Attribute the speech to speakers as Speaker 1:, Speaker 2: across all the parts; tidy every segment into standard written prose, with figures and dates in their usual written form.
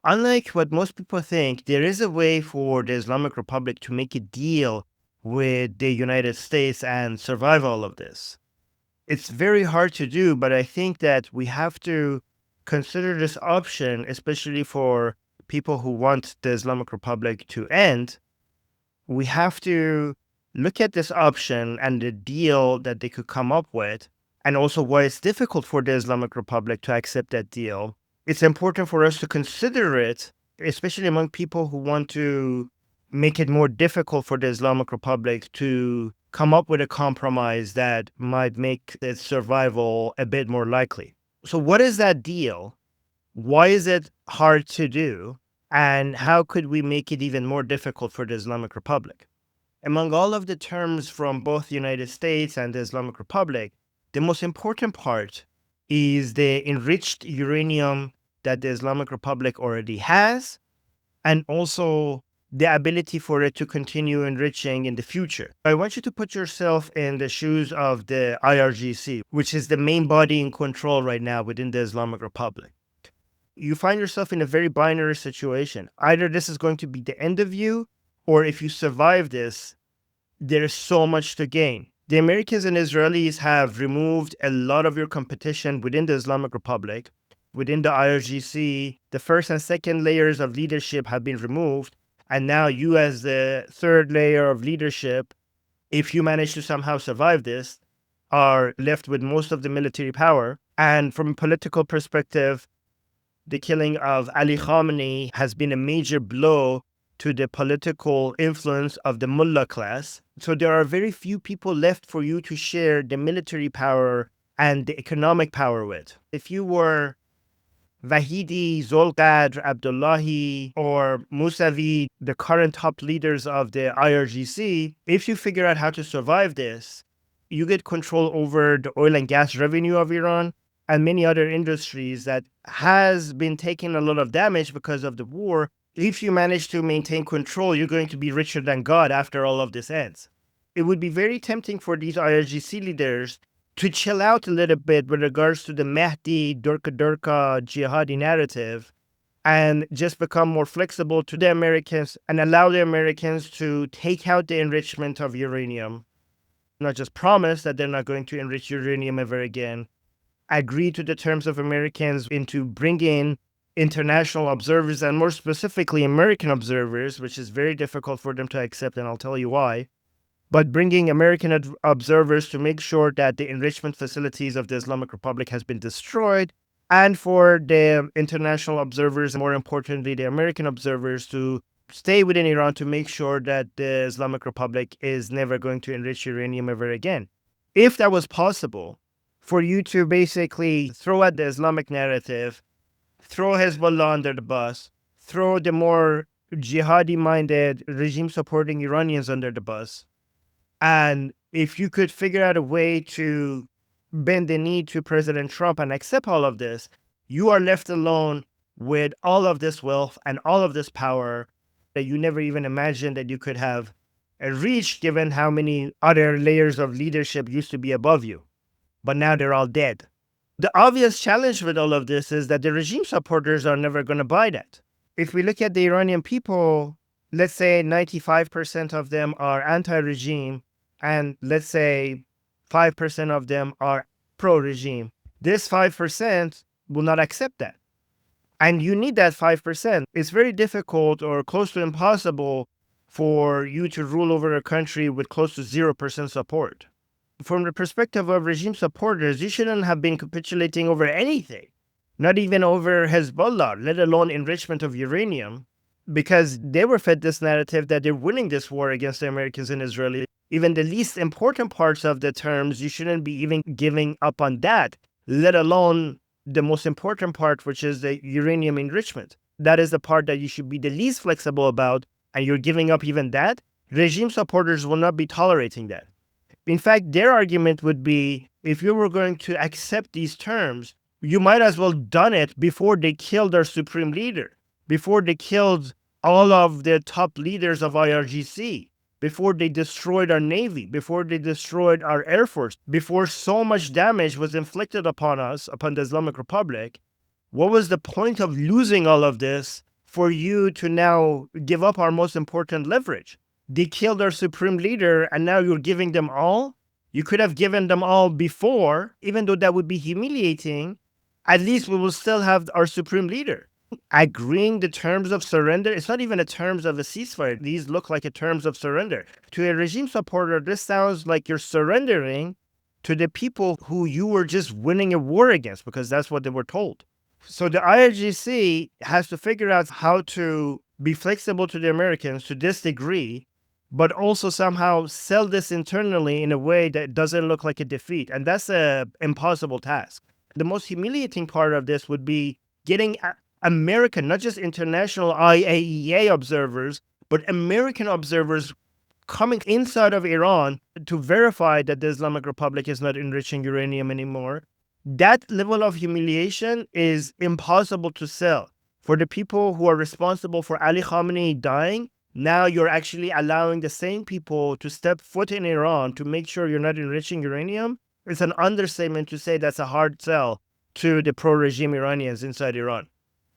Speaker 1: Unlike what most people think, there is a way for the Islamic Republic to make a deal with the United States and survive all of this. It's very hard to do, but I think that we have to consider this option, especially for people who want the Islamic Republic to end. We have to look at this option and the deal that they could come up with, and also why it's difficult for the Islamic Republic to accept that deal. It's important for us to consider it, especially among people who want to make it more difficult for the Islamic Republic to come up with a compromise that might make its survival a bit more likely. So, what is that deal? Why is it hard to do? And how could we make it even more difficult for the Islamic Republic? Among all of the terms from both the United States and the Islamic Republic, the most important part is the enriched uranium that the Islamic Republic already has, and also the ability for it to continue enriching in the future. I want you to put yourself in the shoes of the IRGC, which is the main body in control right now within the Islamic Republic. You find yourself in a very binary situation. Either this is going to be the end of you, or if you survive this, there's so much to gain. The Americans and Israelis have removed a lot of your competition within the Islamic Republic. Within the IRGC, the first and second layers of leadership have been removed. And now you, as the third layer of leadership, if you manage to somehow survive this, are left with most of the military power. And from a political perspective, the killing of Ali Khamenei has been a major blow to the political influence of the mullah class. So there are very few people left for you to share the military power and the economic power with. If you were Vahidi, Zolqadr, Abdullahi, or Mousavi, the current top leaders of the IRGC, if you figure out how to survive this, you get control over the oil and gas revenue of Iran and many other industries that has been taking a lot of damage because of the war. If you manage to maintain control, you're going to be richer than God after all of this ends. It would be very tempting for these IRGC leaders to chill out a little bit with regards to the Mahdi, Durka jihadi narrative and just become more flexible to the Americans and allow the Americans to take out the enrichment of uranium, not just promise that they're not going to enrich uranium ever again, agree to the terms of Americans into bringing international observers and more specifically American observers, which is very difficult for them to accept, and I'll tell you why. But bringing American observers to make sure that the enrichment facilities of the Islamic Republic has been destroyed, and for the international observers, more importantly, the American observers, to stay within Iran to make sure that the Islamic Republic is never going to enrich uranium ever again. If that was possible, for you to basically throw at the Islamic narrative, throw Hezbollah under the bus, throw the more jihadi-minded regime-supporting Iranians under the bus, and if you could figure out a way to bend the knee to President Trump and accept all of this, you are left alone with all of this wealth and all of this power that you never even imagined that you could have reached, given how many other layers of leadership used to be above you. But now they're all dead. The obvious challenge with all of this is that the regime supporters are never going to buy that. If we look at the Iranian people, let's say 95% of them are anti-regime, and let's say 5% of them are pro-regime. This 5% will not accept that. And you need that 5%. It's very difficult or close to impossible for you to rule over a country with close to 0% support. From the perspective of regime supporters, you shouldn't have been capitulating over anything, not even over Hezbollah, let alone enrichment of uranium, because they were fed this narrative that they're winning this war against the Americans and Israelis. Even the least important parts of the terms, you shouldn't be even giving up on that, let alone the most important part, which is the uranium enrichment. That is the part that you should be the least flexible about, and you're giving up even that. Regime supporters will not be tolerating that. In fact, their argument would be, if you were going to accept these terms, you might as well done it before they killed our supreme leader, before they killed all of the top leaders of IRGC, before they destroyed our Navy, before they destroyed our Air Force, before so much damage was inflicted upon us, upon the Islamic Republic. What was the point of losing all of this for you to now give up our most important leverage. They killed our supreme leader, and now you're giving them all? You could have given them all before, even though that would be humiliating. At least we will still have our supreme leader. Agreeing the terms of surrender, it's not even a terms of a ceasefire. These look like a terms of surrender. To a regime supporter, this sounds like you're surrendering to the people who you were just winning a war against, because that's what they were told. So the IRGC has to figure out how to be flexible to the Americans to this degree, but also somehow sell this internally in a way that doesn't look like a defeat. And that's an impossible task. The most humiliating part of this would be getting American, not just international IAEA observers, but American observers coming inside of Iran to verify that the Islamic Republic is not enriching uranium anymore. That level of humiliation is impossible to sell. For the people who are responsible for Ali Khamenei dying, now you're actually allowing the same people to step foot in Iran to make sure you're not enriching uranium. It's an understatement to say that's a hard sell to the pro-regime Iranians inside Iran.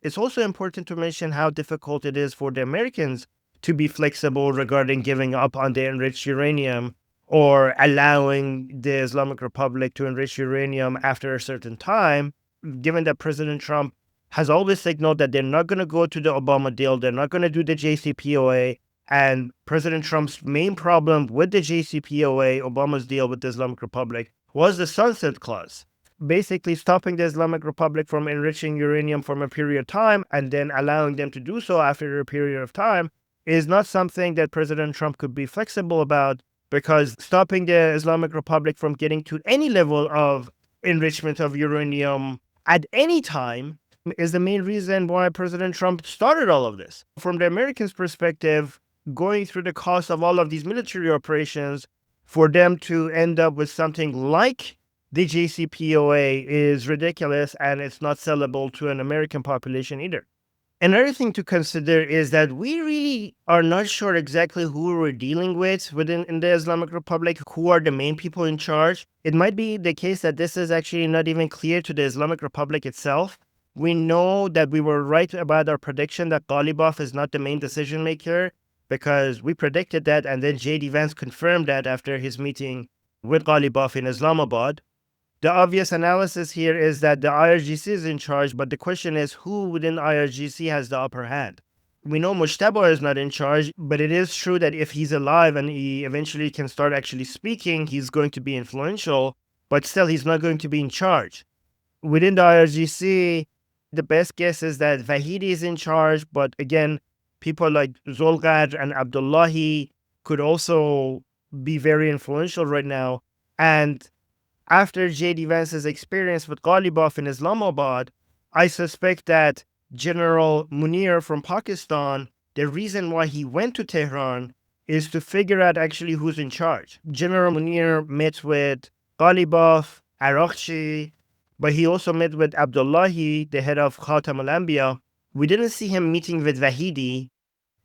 Speaker 1: It's also important to mention how difficult it is for the Americans to be flexible regarding giving up on the enriched uranium or allowing the Islamic Republic to enrich uranium after a certain time, given that President Trump has always signaled that they're not going to go to the Obama deal, they're not going to do the JCPOA, and President Trump's main problem with the JCPOA, Obama's deal with the Islamic Republic, was the sunset clause, basically stopping the Islamic Republic from enriching uranium for a period of time and then allowing them to do so after a period of time is not something that President Trump could be flexible about, because stopping the Islamic Republic from getting to any level of enrichment of uranium at any time is the main reason why President Trump started all of this. From the Americans' perspective, going through the cost of all of these military operations for them to end up with something like the JCPOA is ridiculous, and it's not sellable to an American population either. Another thing to consider is that we really are not sure exactly who we're dealing with in the Islamic Republic, who are the main people in charge. It might be the case that this is actually not even clear to the Islamic Republic itself. We know that we were right about our prediction that Ghalibaf is not the main decision maker, because we predicted that, and then J.D. Vance confirmed that after his meeting with Ghalibaf in Islamabad. The obvious analysis here is that the IRGC is in charge, but the question is who within IRGC has the upper hand? We know Mujtaba is not in charge, but it is true that if he's alive and he eventually can start actually speaking, he's going to be influential, but still he's not going to be in charge. Within the IRGC, the best guess is that Vahidi is in charge, but again, people like Zolgadr and Abdullahi could also be very influential right now. And after J.D. Vance's experience with Ghalibaf in Islamabad, I suspect that General Munir from Pakistan, the reason why he went to Tehran is to figure out actually who's in charge. General Munir met with Ghalibaf, IRGC, but he also met with Abdullahi, the head of Khatam al-Anbiya. We didn't see him meeting with Vahidi.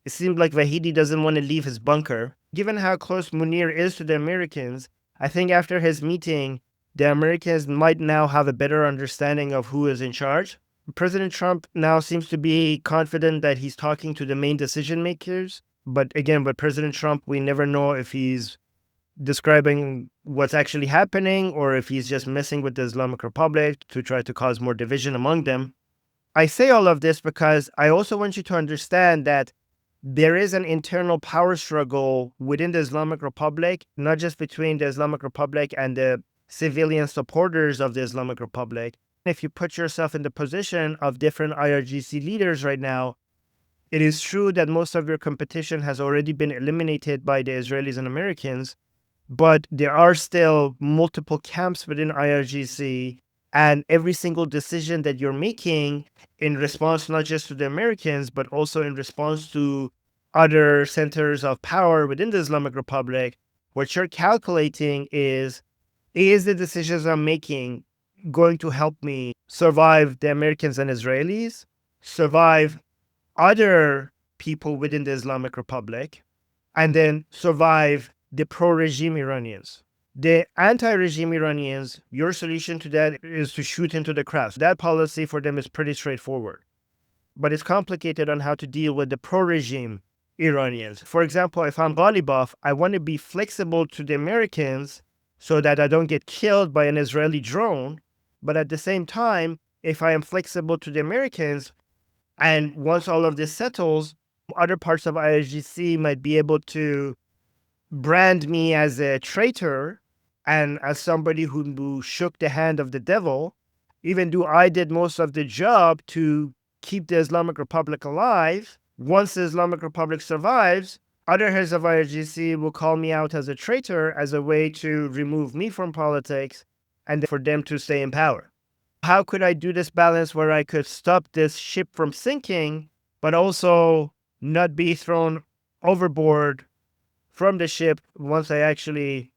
Speaker 1: It seemed like Vahidi doesn't want to leave his bunker. Given how close Munir is to the Americans, I think after his meeting, the Americans might now have a better understanding of who is in charge. President Trump now seems to be confident that he's talking to the main decision makers. But again, with President Trump, we never know if he's describing what's actually happening or if he's just messing with the Islamic Republic to try to cause more division among them. I say all of this because I also want you to understand that there is an internal power struggle within the Islamic Republic, not just between the Islamic Republic and the civilian supporters of the Islamic Republic. If you put yourself in the position of different IRGC leaders right now, it is true that most of your competition has already been eliminated by the Israelis and Americans, but there are still multiple camps within IRGC, and every single decision that you're making in response not just to the Americans, but also in response to other centers of power within the Islamic Republic, what you're calculating is the decisions I'm making going to help me survive the Americans and Israelis, survive other people within the Islamic Republic, and then survive the pro-regime Iranians? The anti-regime Iranians, your solution to that is to shoot into the crowd. That policy for them is pretty straightforward. but it's complicated on how to deal with the pro-regime Iranians. For example, if I'm Ghalibaf, I want to be flexible to the Americans so that I don't get killed by an Israeli drone. But at the same time, if I am flexible to the Americans, and once all of this settles, other parts of IRGC might be able to brand me as a traitor and as somebody who shook the hand of the devil, even though I did most of the job to keep the Islamic Republic alive. Once the Islamic Republic survives, other heads of IRGC will call me out as a traitor as a way to remove me from politics and for them to stay in power. How could I do this balance where I could stop this ship from sinking, but also not be thrown overboard from the ship once I actually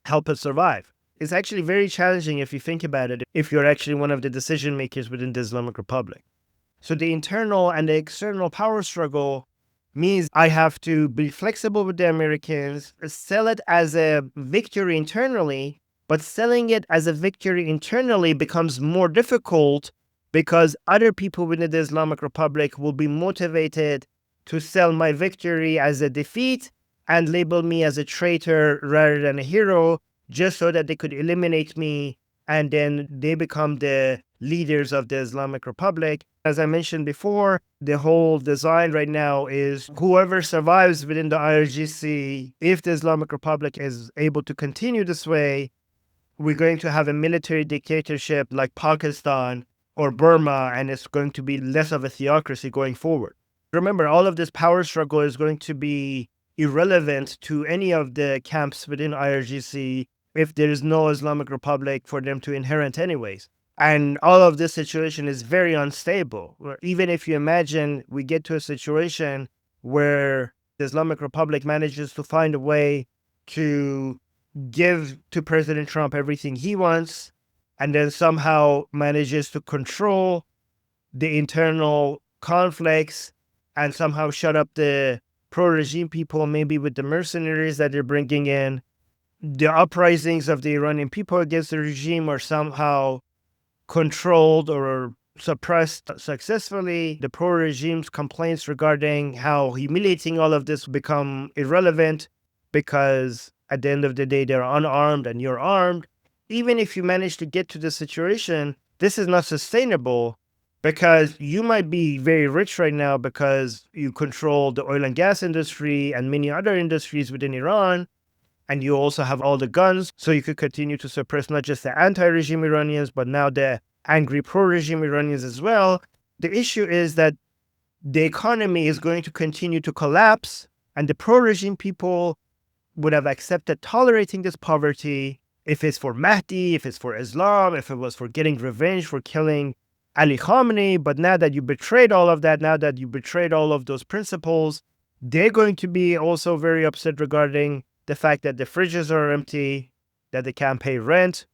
Speaker 1: help it survive? It's actually very challenging if you think about it, if you're actually one of the decision makers within the Islamic Republic. So the internal and the external power struggle means I have to be flexible with the Americans, sell it as a victory internally, but selling it as a victory internally becomes more difficult because other people within the Islamic Republic will be motivated to sell my victory as a defeat and label me as a traitor rather than a hero, just so that they could eliminate me, and then they become the leaders of the Islamic Republic. As I mentioned before, the whole design right now is whoever survives within the IRGC, if the Islamic Republic is able to continue this way, we're going to have a military dictatorship like Pakistan or Burma, and it's going to be less of a theocracy going forward. Remember, all of this power struggle is going to be irrelevant to any of the camps within IRGC if there is no Islamic Republic for them to inherit anyways. And all of this situation is very unstable. Even if you imagine we get to a situation where the Islamic Republic manages to find a way to give to President Trump everything he wants, and then somehow manages to control the internal conflicts and somehow shut up the pro-regime people, maybe with the mercenaries that they're bringing in, the uprisings of the Iranian people against the regime are somehow controlled or suppressed successfully. The pro-regime's complaints regarding how humiliating all of this become irrelevant because at the end of the day, they're unarmed and you're armed. Even if you manage to get to this situation, this is not sustainable because you might be very rich right now because you control the oil and gas industry and many other industries within Iran. And you also have all the guns, so you could continue to suppress not just the anti-regime Iranians, but now the angry pro-regime Iranians as well. The issue is that the economy is going to continue to collapse, and the pro-regime people would have accepted tolerating this poverty if it's for Mahdi, if it's for Islam, if it was for getting revenge for killing Ali Khamenei. But now that you betrayed all of that, now that you betrayed all of those principles, they're going to be also very upset regarding the fact that the fridges are empty, that they can't pay rent.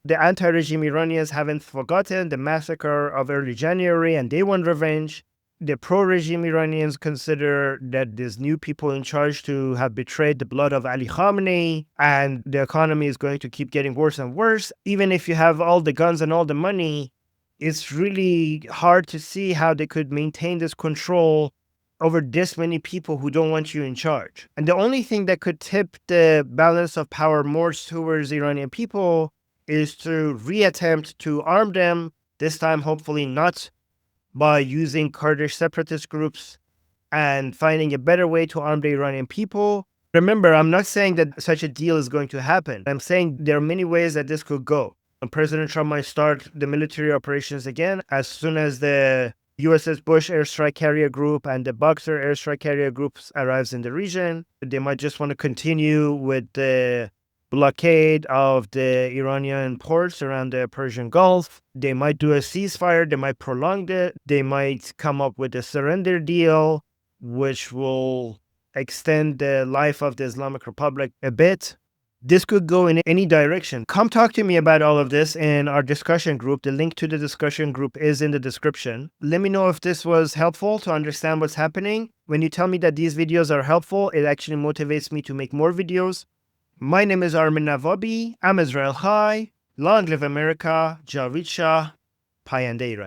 Speaker 1: The anti-regime Iranians haven't forgotten the massacre of early January and they want revenge. The pro-regime Iranians consider that there's new people in charge to have betrayed the blood of Ali Khamenei, and the economy is going to keep getting worse and worse. Even if you have all the guns and all the money, it's really hard to see how they could maintain this control over this many people who don't want you in charge. And the only thing that could tip the balance of power more towards Iranian people is to reattempt to arm them, this time hopefully not by using Kurdish separatist groups and finding a better way to arm the Iranian people. Remember, I'm not saying that such a deal is going to happen. I'm saying there are many ways that this could go. President Trump might start the military operations again as soon as the USS Bush airstrike carrier group and the Boxer airstrike carrier groups arrives in the region. They might just want to continue with the blockade of the Iranian ports around the Persian Gulf. They might do a ceasefire. They might prolong it. They might come up with a surrender deal, which will extend the life of the Islamic Republic a bit. This could go in any direction. Come talk to me about all of this in our discussion group. The link to the discussion group is in the description. Let me know if this was helpful to understand what's happening. When you tell me that these videos are helpful, it actually motivates me to make more videos. My name is Armin Navabi. I'm Israel Chai. Long live America. Javid Shah. Payande Iran.